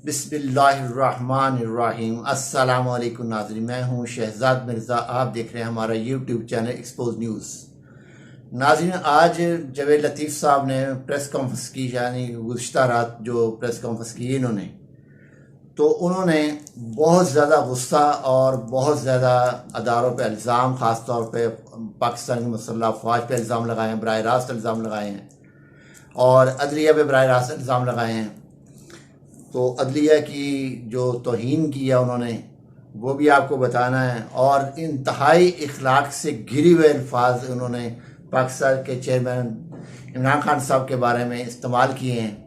बिस्मिल्लाहिर्रहमानिर्रहीम। अस्सलाम वालेकुम नाज़रीन, मैं हूं शहजाद मिर्ज़ा। आप देख रहे हैं हमारा यूट्यूब चैनल एक्सपोज न्यूज़। नाज़रीन, आज जवेद लतीफ़ साहब ने प्रेस कॉन्फ्रेंस की, यानी गुज़िश्ता रात जो प्रेस कॉन्फ्रेंस की इन्होंने, तो उन्होंने बहुत ज़्यादा गुस्सा और बहुत ज़्यादा अदारों पे इल्ज़ाम, ख़ास तौर पे पाकिस्तान की मुसल्लह अफ़वाज पे इल्ज़ाम लगाए हैं, बराह रास्त इल्ज़ाम लगाए हैं और अदलिया पे बराह रास्त इल्ज़ाम लगाए हैं। तो अदलिया की जो तौहीन किया उन्होंने, वो भी आपको बताना है। और इंतहाई इखलाक से घिरे हुए अल्फाज उन्होंने पाकिस्तान के चेयरमैन इमरान खान साहब के बारे में इस्तेमाल किए हैं,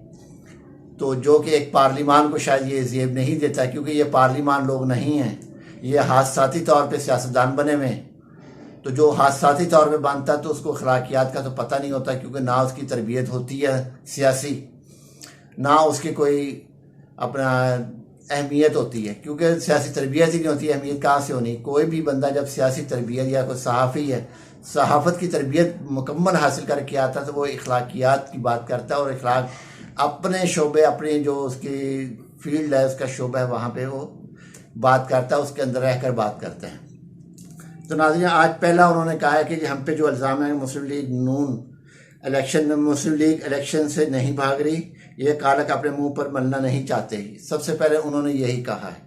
तो जो कि एक पार्लिमान को शायद ये ज़ेब नहीं देता, क्योंकि ये पार्लिमान लोग नहीं हैं, ये हादसाती तौर पे सियासतदान बने हुए हैं। तो जो हादसाती तौर पे बनता है तो उसको अखलाकियात का तो पता नहीं होता, क्योंकि ना उसकी तरबियत होती है सियासी, ना उसकी कोई अपना अहमियत होती है, क्योंकि सियासी तरबियत ही नहीं होती, अहमियत कहाँ से होनी। कोई भी बंदा जब सियासी तरबियत या कोई सहाफ़ी है, सहाफ़त की तरबियत मुकम्मल हासिल करके आता है, तो वो इखलाकियात की बात करता है और इखलाक अपने शोबे, अपने जो उसकी फील्ड है, उसका शोबा है, वहाँ पे वो बात करता है, उसके अंदर रहकर बात करते हैं। तो नाज़रीन, आज पहला उन्होंने कहा है कि हम पे जो इल्ज़ाम है मुस्लिम लीग इलेक्शन से नहीं भाग रही, ये कालक अपने मुंह पर मलना नहीं चाहते। सबसे पहले उन्होंने यही कहा है।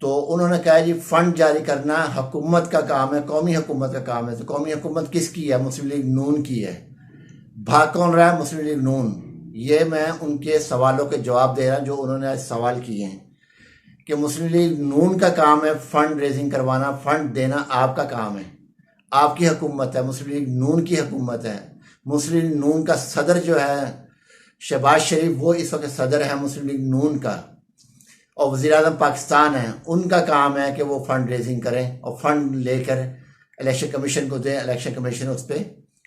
तो उन्होंने कहा जी, फंड जारी करना हुकूमत का काम है, कौमी हुकूमत का काम है। तो कौमी हुकूमत किसकी है? मुस्लिम लीग नून की है। भाग कौन रहा है? मुस्लिम लीग नून। ये मैं उनके सवालों के जवाब दे रहा हूँ जो उन्होंने आज सवाल किए हैं कि मुस्लिम लीग नून का काम है फंड रेजिंग करवाना, फंड देना आपका काम है, आपकी हुकूमत है, मुस्लिम लीग नून की हुकूमत है। मुस्लिम लीग नून का सदर जो है शहबाज शरीफ, वो इस वक्त सदर है मुस्लिम लीग नून का, और वज़ीर आज़म पाकिस्तान है। उनका काम है कि वो फंड रेजिंग करें और फंड लेकर इलेक्शन कमीशन को दें, इलेक्शन कमीशन उस पर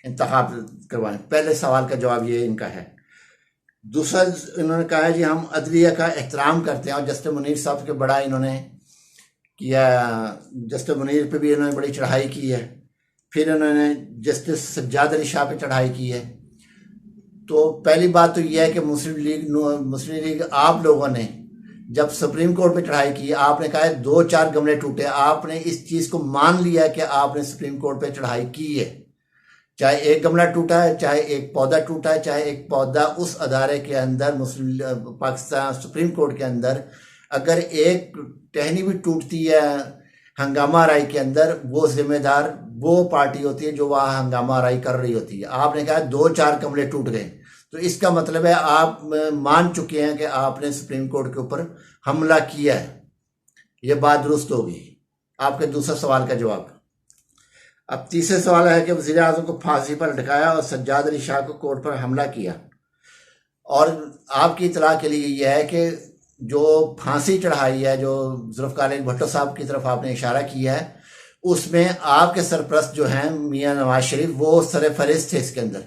इंतखाब करवाएं। पहले सवाल का जवाब ये इनका है। दूसरा इन्होंने कहा है जी, हम अदलिया का एहतराम करते हैं, और जस्टिस मुनीर साहब के बड़ा इन्होंने किया, जस्टिस मुनीर पे भी इन्होंने बड़ी चढ़ाई की है। फिर इन्होंने जस्टिस सज्जाद अली शाह पे चढ़ाई की है। तो पहली बात तो यह है कि मुस्लिम लीग आप लोगों ने जब सुप्रीम कोर्ट पे चढ़ाई की, आपने कहा है 2-4 गमले टूटे, आपने इस चीज़ को मान लिया कि आपने सुप्रीम कोर्ट पे चढ़ाई की है। चाहे एक गमला टूटा है, चाहे एक पौधा टूटा है, चाहे एक पौधा उस अदारे के अंदर, मुस्लिम पाकिस्तान सुप्रीम कोर्ट के अंदर अगर एक टहनी भी टूटती है हंगामा आराई के अंदर, वो जिम्मेदार वो पार्टी होती है जो वहाँ हंगामा आराई कर रही होती है। आपने कहा 2-4 गमले टूट गए, तो इसका मतलब है आप मान चुके हैं कि आपने सुप्रीम कोर्ट के ऊपर हमला किया है। ये बात दुरुस्त होगी। आपके दूसरा सवाल का जवाब। अब तीसरे सवाल है कि वज़ीर आज़म को फांसी पर लटकाया और सज्जाद अली शाह को कोर्ट पर हमला किया। और आपकी इतला के लिए यह है कि जो फांसी चढ़ाई है, जो जुल्फ़िकार अली भुट्टो साहब की तरफ आपने इशारा किया है, उसमें आपके सरप्रस्त जो हैं मियां नवाज शरीफ, वो सरफहरिस्त थे इसके अंदर।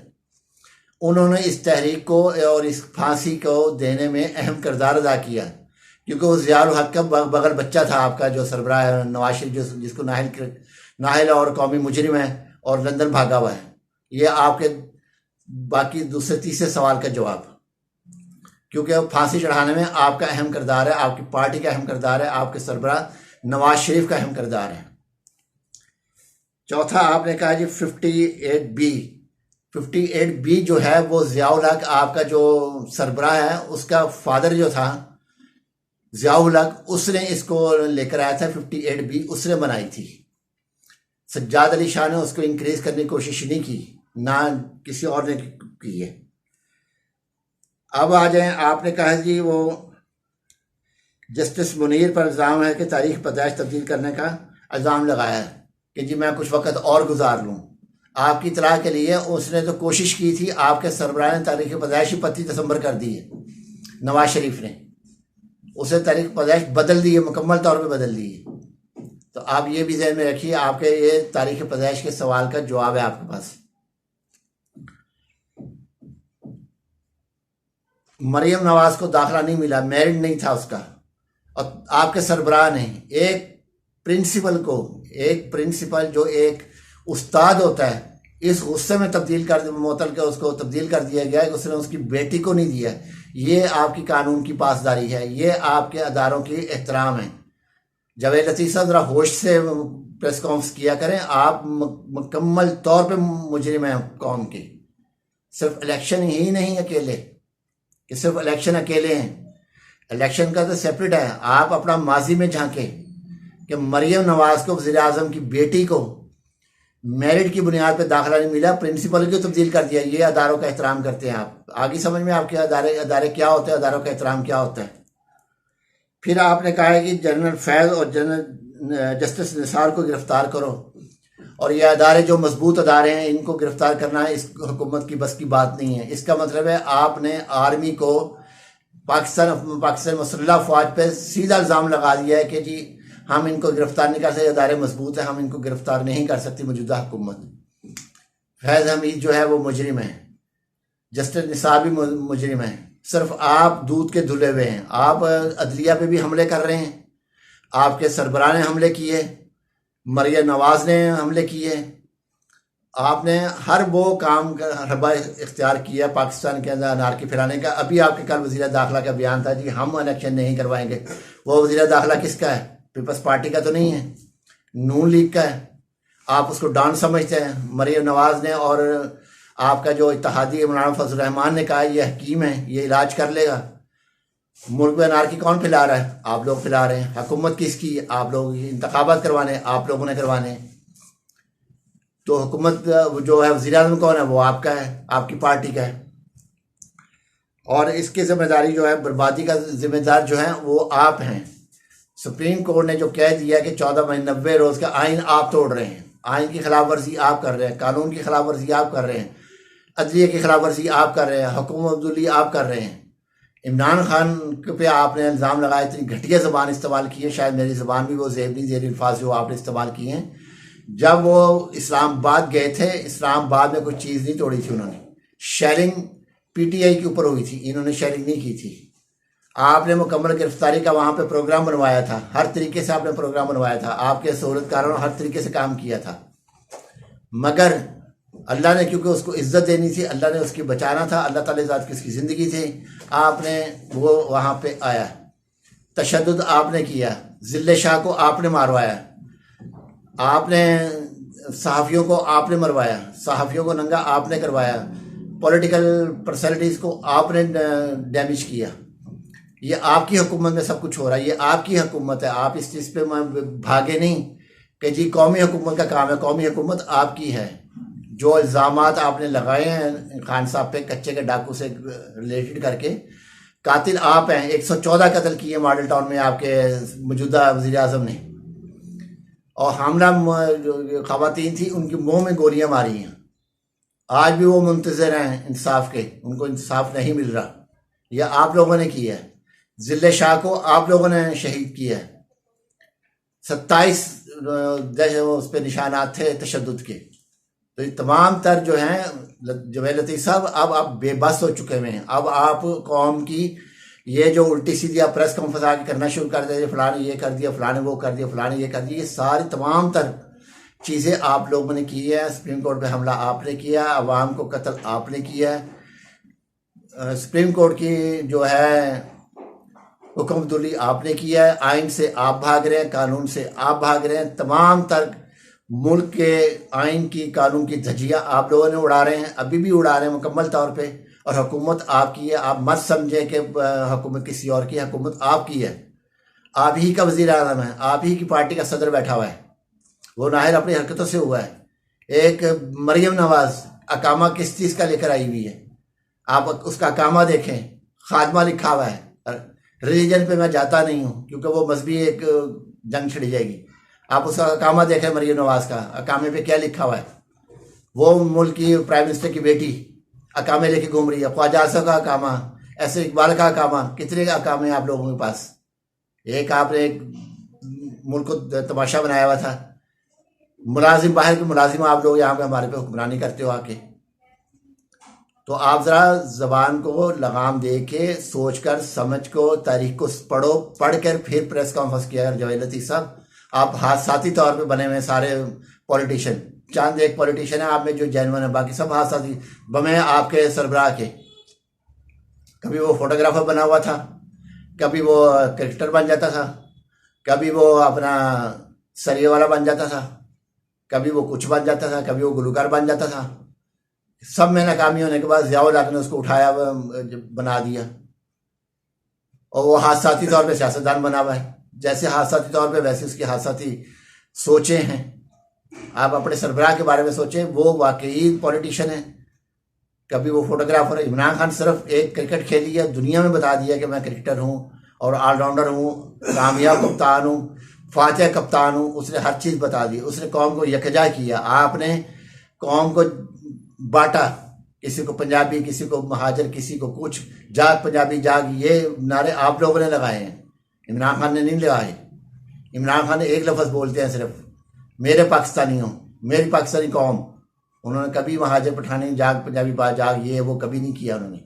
उन्होंने इस तहरीक को और इस फांसी को देने में अहम किरदार अदा किया, क्योंकि वो ज़ियाउल हक का बगल बच्चा था आपका जो सरबराह है नवाज शरीफ, जिसको नाहिल और कौमी मुजरिम है और लंदन भागा हुआ है। ये आपके बाकी दूसरे तीसरे सवाल का जवाब, क्योंकि फांसी चढ़ाने में आपका अहम किरदार है, आपकी पार्टी का अहम किरदार है, आपके सरबराह नवाज शरीफ का अहम किरदार है। चौथा आपने कहा जी 58B जो है वो ज़ियाउल हक आपका जो सरबराह है, उसका फादर जो था ज़ियाउल हक, उसने इसको लेकर आया था। 58B उसने बनाई थी। सज्जाद अली शाह ने उसको इंक्रीज करने की कोशिश नहीं की, ना किसी और ने की है। अब आ जाए, आपने कहा जी वो जस्टिस मुनीर पर इल्ज़ाम है कि तारीख पैदाइश तब्दील करने का इल्ज़ाम लगाया है कि जी मैं कुछ वक्त और गुजार लूँ। आपकी इतला के लिए उसने तो कोशिश की थी, आपके सरबराह ने तारीख पैदाइश ही 25 दिसंबर कर दी है। नवाज शरीफ ने उसे तारीख पैदाइश बदल दी है, मुकम्मल तौर पे बदल दी है। तो आप ये भी ध्यान में रखिए, आपके ये तारीख पैदाइश के सवाल का जवाब है आपके पास। मरियम नवाज को दाखिला नहीं मिला, मेरिट नहीं था उसका, और आपके सरबराह ने एक प्रिंसिपल जो एक उस्ताद होता है, इस गुस्से में तब्दील कर उसको तब्दील कर दिया गया है कि उसने उसकी बेटी को नहीं दिया। ये आपकी कानून की पासदारी है, ये आपके अदारों की एहतराम है। जावेद लतीफ़ साहब ज़रा होश से प्रेस कॉन्फ्रेंस किया करें। आप मुकम्मल तौर पे मुजरिम हैं कौम की। सिर्फ इलेक्शन ही नहीं अकेले कि सिर्फ इलेक्शन अकेले हैं, इलेक्शन का तो सेपरेट है। आप अपना माजी में झांके कि मरियम नवाज को, वज़ीर आज़म की बेटी को, मेरिट की बुनियाद पर दाखिला नहीं मिला, प्रिंसिपल को तब्दील कर दिया। ये अदारों का एहतराम करते हैं आप। आगे समझ में आपके अदारे क्या होते हैं, अदारों का एहतराम क्या होता है। फिर आपने कहा है कि जनरल फैज़ और जनरल जस्टिस निसार को गिरफ्तार करो, और ये अदारे जो मजबूत अदारे हैं इनको गिरफ्तार करना इस हुकूमत की बस की बात नहीं है। इसका मतलब है आपने आर्मी को, पाकिस्तान मुसल्लह फ़ौज पे सीधा इल्ज़ाम लगा दिया है कि जी हम इनको गिरफ्तार नहीं कर सकते, अदारे मजबूत है, हम इनको गिरफ्तार नहीं कर सकती मौजूदा हुकूमत। फैज़ हमीद जो है वो मुजरिम है, जस्टिस निसार भी मुजरिम है। सिर्फ आप दूध के धुले हुए हैं। आप अदलिया पे भी हमले कर रहे हैं, आपके सरबराह ने हमले किए, मरियम नवाज ने हमले किए। आपने हर वो काम का हरबा इख्तियार किया पाकिस्तान के अंदर अनारकी फैलाने का। अभी आपके कल वज़ीर दाखिला का बयान था जी हम इलेक्शन नहीं करवाएंगे। वो वज़ीर दाखिला किसका है? पीपल्स पार्टी का तो नहीं है, नून लीग का है। आप उसको डॉन समझते हैं। मरियम नवाज ने और आपका जो इत्तेहादी मौलाना फजल रहमान ने कहा ये हकीम है, ये इलाज कर लेगा। मुल्क में अनारकी कौन फैला रहा है? आप लोग फैला रहे हैं। हुकूमत किसकी? आप लोग। इंतखाबात करवाने आप लोगों ने करवाने। तो हुकूमत जो है वज़ीर आज़म कौन है? वो आपका है, आपकी पार्टी का है। और इसकी जिम्मेदारी जो है, बर्बादी का जिम्मेदार जो है वो आप हैं। सुप्रीम कोर्ट ने जो कह दिया कि 14 महीने 90 रोज़ का आइन आप तोड़ रहे हैं, आइन की खिलाफ वर्जी आप कर रहे हैं, कानून की खिलाफ वर्जी आप कर रहे हैं, अदलिया की खिलाफ वर्जी आप कर रहे हैं, हुकूमत अब्दुल्ली आप कर रहे हैं। इमरान खान पे आपने इल्ज़ाम लगाया, इतनी घटिया ज़बान इस्तेमाल की है, शायद मेरी ज़बान भी वो ज़ेर अल्फाज जो आपने इस्तेमाल किए हैं। जब वो इस्लामाबाद गए थे, इस्लामाबाद में कोई चीज़ नहीं तोड़ी थी उन्होंने। शेयरिंग PTI के ऊपर हुई थी, इन्होंने शेयरिंग नहीं की थी। आपने मुकम्मल गिरफ्तारी का वहाँ पे प्रोग्राम बनवाया था, हर तरीके से आपने प्रोग्राम बनवाया था, आपके सहूलतकारों ने हर तरीके से काम किया था। मगर अल्लाह ने, क्योंकि उसको इज्जत देनी थी, अल्लाह ने उसकी बचाना था, अल्लाह ताला ज़ात की उसकी ज़िंदगी थी, आपने वो वहाँ पे आया, तशद्दुद आपने किया, ज़िल्ले शाह को आपने मारवाया, आपने सहाफ़ियों को आपने मरवाया, सहाफ़ियों को नंगा आपने करवाया, पॉलिटिकल पर्सनैलिटीज़ को आपने डैमेज किया। ये आपकी हुकूमत में सब कुछ हो रहा है, ये आपकी हुकूमत है। आप इस चीज़ पे भागे नहीं कि जी कौमी हुकूमत का काम है, कौमी हुकूमत आपकी है। जो इल्ज़ामात आपने लगाए हैं खान साहब पे कच्चे के डाकू से रिलेटेड करके, कातिल आप हैं। 114 कत्ल किए मॉडल टाउन में आपके मौजूदा वज़ीर आज़म ने, और हमला ख़वातीन थी उनके मुंह में गोलियां मारी हैं। आज भी वो मुंतज़िर हैं इंसाफ के, उनको इंसाफ नहीं मिल रहा। यह आप लोगों ने किया है। ज़िले शाह को आप लोगों ने शहीद किया है। 27 उस पर निशानात थे तशद्दुद के। तो ये तमाम तर जो हैं जावेद लतीफ़ साहब, अब आप बेबस हो चुके हुए हैं। अब आप कौम की ये जो उल्टी सीधी आप प्रेस कॉन्फ्रेंस आके करना शुरू कर देते, फलाने ये कर दिया, फलाने वो कर दिया, फलाने ये कर दिया, ये सारी तमाम तर चीज़ें आप लोगों ने की है। सुप्रीम कोर्ट पे हमला आपने किया, अवाम को कत्ल आपने किया है, सुप्रीम कोर्ट की जो है हुक्मदुली आपने किया है, आइन से आप भाग रहे हैं, कानून से आप भाग रहे हैं। तमाम तर मुल्क के आइन की, कानून की धज्जियाँ आप लोगों ने उड़ा रहे हैं, अभी भी उड़ा रहे हैं मुकम्मल तौर पे। और हुकूमत आपकी है। आप मत समझे कि हुकूमत किसी और की है, हुकूमत आपकी है। आप ही का वज़ीर आज़म है, आप ही की पार्टी का सदर बैठा हुआ है। वो नाहिर अपनी हरकतों से हुआ है। एक मरियम नवाज अकामा किस चीज़ का लेकर आई हुई है, आप उसका अकामा देखें, खादमा लिखा हुआ है। रिलीजन पे मैं जाता नहीं हूँ क्योंकि वो मजहबी एक जंग छिड़ जाएगी। आप उसका अकामा देखें, मरियम नवाज का अकामे पे क्या लिखा हुआ है। वो मुल्क की प्राइम मिनिस्टर की बेटी अकामे लेके घूम रही है। ख्वाजा आसिफ का अकामा, ऐसे इकबाल का अकामा, कितने अकामे आप लोगों के पास। एक आपने एक मुल्क को तमाशा बनाया हुआ था। मुलाजिम, बाहर के मुलाजिम आप लोग यहाँ पे हमारे पे हुक्मरानी करते हो आके। तो आप ज़रा ज़बान को लगाम दे के सोच कर समझ को तारीख को पढ़ो, पढ़ कर फिर प्रेस कॉन्फ्रेंस किया। जावेद लतीफ़ साहब, आप हादसाती तौर पे बने हुए सारे पॉलिटिशियन, चांद एक पॉलिटिशियन है आप में जो जेन्युइन है, बाकी सब हादसाती बम है आपके सरबराह के। कभी वो फोटोग्राफर बना हुआ था, कभी वो क्रिकेटर बन जाता था, कभी वो अपना सरिये वाला बन जाता था, कभी वो कुछ बन जाता था, कभी वो गुलकार बन जाता था। सब में नाकामी होने के बाद ज़ियाउल हक ने उसको उठाया, बना दिया, और वो हादसाती तौर पे सियासतदान बना हुआ है। जैसे हादसाती तौर पे वैसे उसकी हादसाती सोचे हैं। आप अपने सरबराह के बारे में सोचें, वो वाकई पॉलिटिशियन है। कभी वो फोटोग्राफर है। इमरान खान सिर्फ एक क्रिकेट खेली है, दुनिया में बता दिया कि मैं क्रिकेटर हूँ और ऑलराउंडर हूँ, कामयाब कप्तान हूँ, फातिह कप्तान हूँ। उसने हर चीज़ बता दी, उसने कौम को यकजा किया। आपने कौम को बांटा, किसी को पंजाबी, किसी को महाजर, किसी को कुछ, जाग पंजाबी जाग, ये नारे आप लोगों ने लगाए हैं, इमरान खान ने नहीं लगाए। इमरान खान ने एक लफ्ज़ बोलते हैं सिर्फ, मेरे पाकिस्तानी हो, मेरी पाकिस्तानी कौम। उन्होंने कभी महाजर पठानी जाग पंजाबी जाग ये वो कभी नहीं किया उन्होंने।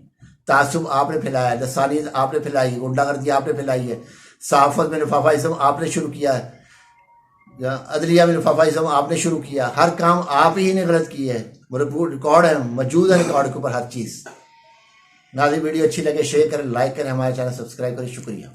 तासुब आपने फैलाया, लसानी आपने फैलाई, गुंडागर्दी आपने फैलाई है, सहाफत में लिफाफाइज़म आपने शुरू किया है, अदलिया में लिफाफाइज़म आपने शुरू किया। हर काम आप ही ने गलत किया है। रिकॉर्ड है, मौजूद है रिकॉर्ड के ऊपर हर चीज़। नाज़रीन, वीडियो अच्छी लगे शेयर करें, लाइक करें, हमारे चैनल सब्सक्राइब करें। शुक्रिया।